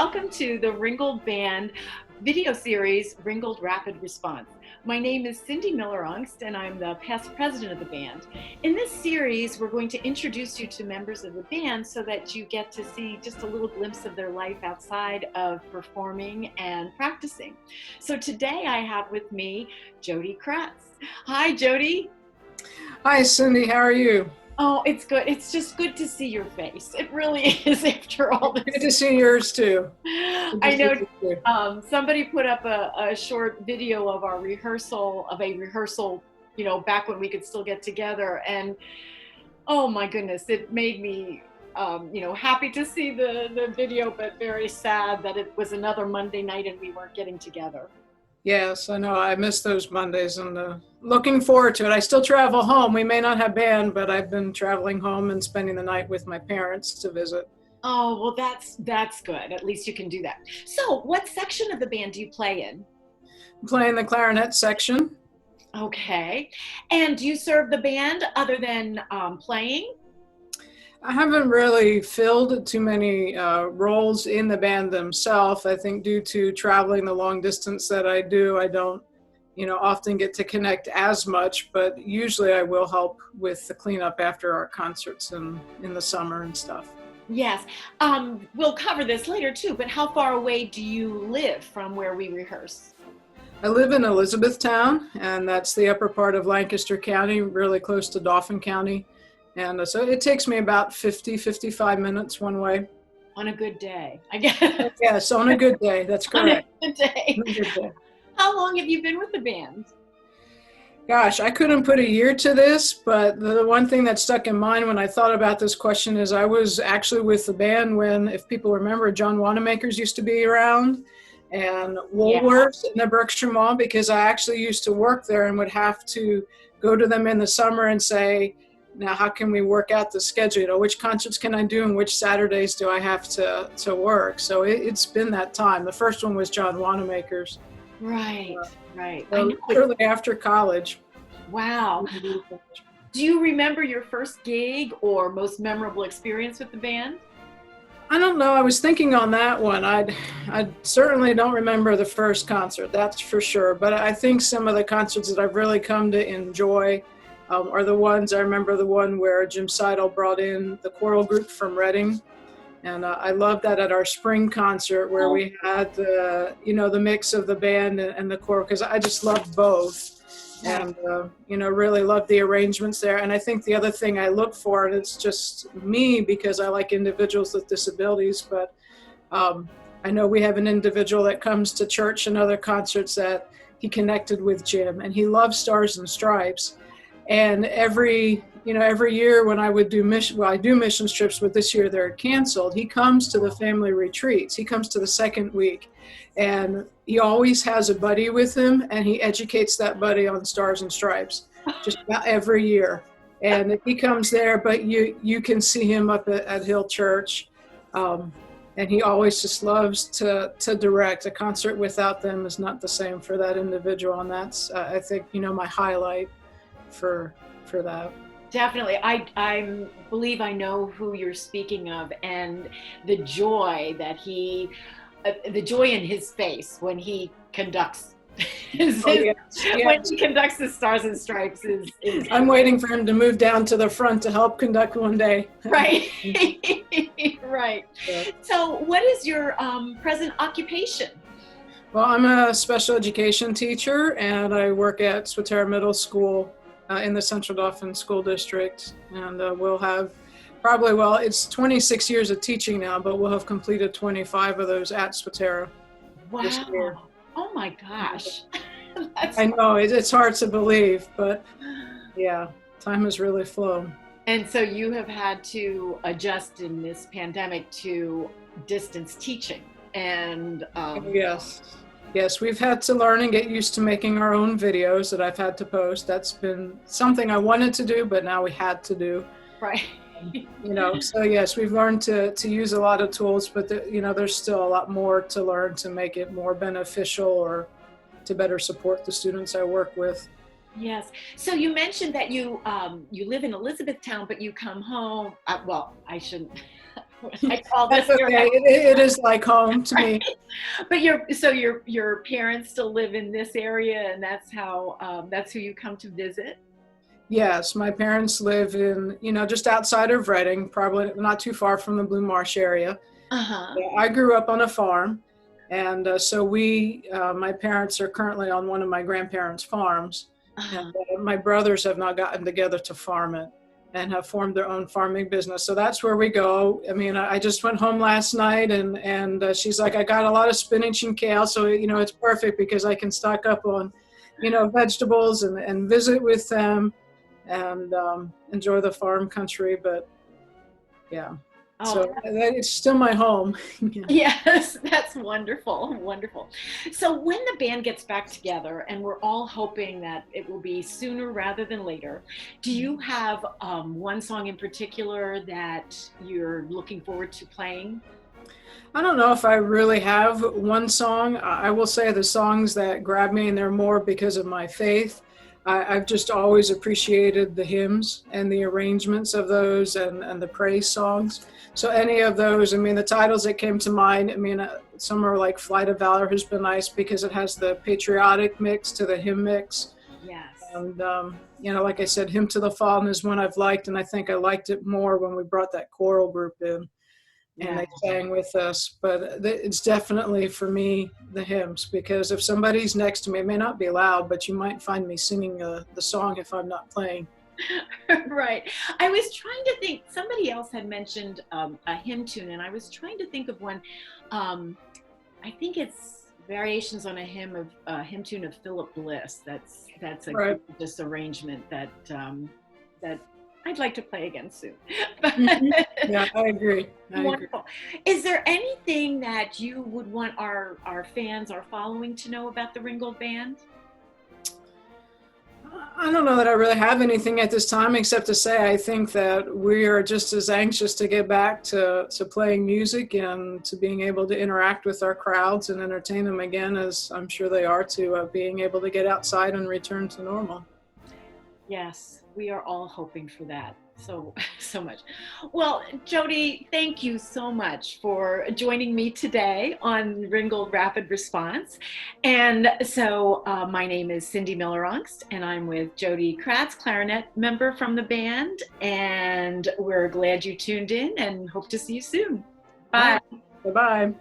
welcome to the Ringgold Band video series, Ringgold Rapid Response. My name is Cindy Miller-Aungst, and I'm the past president of the band. In this series, we're going to introduce you to members of the band so that you get to see just a little glimpse of their life outside of performing and practicing. So today I have with me Jodi Kratz. Hi, Jodi. Hi, Cindy. How are you? Oh, it's good. It's just good to see your face. It really is after all this. Good to see yours too. I know somebody put up a short video of a rehearsal, back when we could still get together. And oh my goodness, it made me, happy to see the video, but very sad that it was another Monday night and we weren't getting together. Yes, I know. I miss those Mondays and looking forward to it. I still travel home. We may not have band, but I've been traveling home and spending the night with my parents to visit. Oh, well, that's good. At least you can do that. So what section of the band do you play in? I'm playing the clarinet section. Okay. And do you serve the band other than playing? I haven't really filled too many roles in the band themselves. I think due to traveling the long distance that I do, I don't, often get to connect as much, but usually I will help with the cleanup after our concerts and in the summer and stuff. Yes. We'll cover this later too, but how far away do you live from where we rehearse? I live in Elizabethtown, and that's the upper part of Lancaster County, really close to Dauphin County. And so it takes me about 55 minutes one way. On a good day, I guess. Yes, on a good day. That's correct. On a good day. On a good day. How long have you been with the band? Gosh, I couldn't put a year to this, but the one thing that stuck in mind when I thought about this question is I was actually with the band when, if people remember, John Wanamaker's used to be around, and Woolworths in the Berkshire Mall, because I actually used to work there and would have to go to them in the summer and say, now, how can we work out the schedule? Which concerts can I do and which Saturdays do I have to work? So it's been that time. The first one was John Wanamaker's. Right, right. Shortly after college. Wow. Do you remember your first gig or most memorable experience with the band? I don't know. I was thinking on that one. I certainly don't remember the first concert, that's for sure. But I think some of the concerts that I've really come to enjoy are the ones. I remember the one where Jim Seidel brought in the choral group from Reading. And I loved that at our spring concert where we had the mix of the band and the choral, because I just loved both. And, really loved the arrangements there. And I think the other thing I look for, and it's just me because I like individuals with disabilities, but I know we have an individual that comes to church and other concerts that he connected with Jim, and he loves Stars and Stripes. And every year when I would do I do mission trips, but this year they're canceled. He comes to the family retreats. He comes to the second week, and he always has a buddy with him, and he educates that buddy on Stars and Stripes just about every year. And he comes there, but you can see him up at Hill Church, and he always just loves to direct. A concert without them is not the same for that individual, and that's I think my highlight for that. Definitely. I believe I know who you're speaking of, and the joy the joy in his face when he conducts when he conducts the Stars and Stripes is I'm waiting for him to move down to the front to help conduct one day. Right. Right. Yeah. So what is your present occupation? Well, I'm a special education teacher, and I work at Swatara Middle School in the Central Dauphin School District, and we'll have it's 26 years of teaching now, but we'll have completed 25 of those at Swatara. Wow. This year. Oh my gosh. I know, it's hard to believe, but yeah, time has really flown. And so you have had to adjust in this pandemic to distance teaching, and Yes, we've had to learn and get used to making our own videos that I've had to post. That's been something I wanted to do, but now we had to do. Right. So yes, we've learned to use a lot of tools, but there's still a lot more to learn to make it more beneficial or to better support the students I work with. Yes. So you mentioned that you live in Elizabethtown, but you come home. I shouldn't. I call this That's okay. It is like home to me. But your parents still live in this area, and that's who you come to visit? Yes, my parents live in, just outside of Reading, probably not too far from the Blue Marsh area. Uh-huh. Yeah, I grew up on a farm, and so my parents are currently on one of my grandparents' farms, and Uh-huh. my brothers have not gotten together to farm it and have formed their own farming business. So that's where we go. I mean, I just went home last night, and she's like, I got a lot of spinach and kale, so it's perfect because I can stock up on, vegetables and visit with them and enjoy the farm country. But yeah. Oh, So it's still my home. yes, that's wonderful, wonderful. So when the band gets back together, and we're all hoping that it will be sooner rather than later, do you have one song in particular that you're looking forward to playing? I don't know if I really have one song. I will say the songs that grab me, and they're more because of my faith. I've just always appreciated the hymns and the arrangements of those and the praise songs. So any of those, I mean, the titles that came to mind, I mean, some are like Flight of Valor has been nice because it has the patriotic mix to the hymn mix. Yes. And, like I said, Hymn to the Fallen is one I've liked, and I think I liked it more when we brought that choral group in and Yeah. they sang with us. But it's definitely for me the hymns, because if somebody's next to me, it may not be loud, but you might find me singing the song if I'm not playing. Right. I was trying to think, somebody else had mentioned a hymn tune, and I was trying to think of one. I think it's variations on a hymn tune of Philip Bliss. That's a Right. gorgeous arrangement that I'd like to play again soon. Mhm. Yeah, I agree. Wonderful. Is there anything that you would want our fans, our following, to know about the Ringgold Band? I don't know that I really have anything at this time except to say I think that we are just as anxious to get back to playing music and to being able to interact with our crowds and entertain them again as I'm sure they are to being able to get outside and return to normal. Yes, we are all hoping for that so much. Well, Jodi, thank you so much for joining me today on Ringgold Rapid Response. And so my name is Cindy Miller-Aungst, and I'm with Jodi Kratz, clarinet member from the band. And we're glad you tuned in and hope to see you soon. Bye. Bye-bye.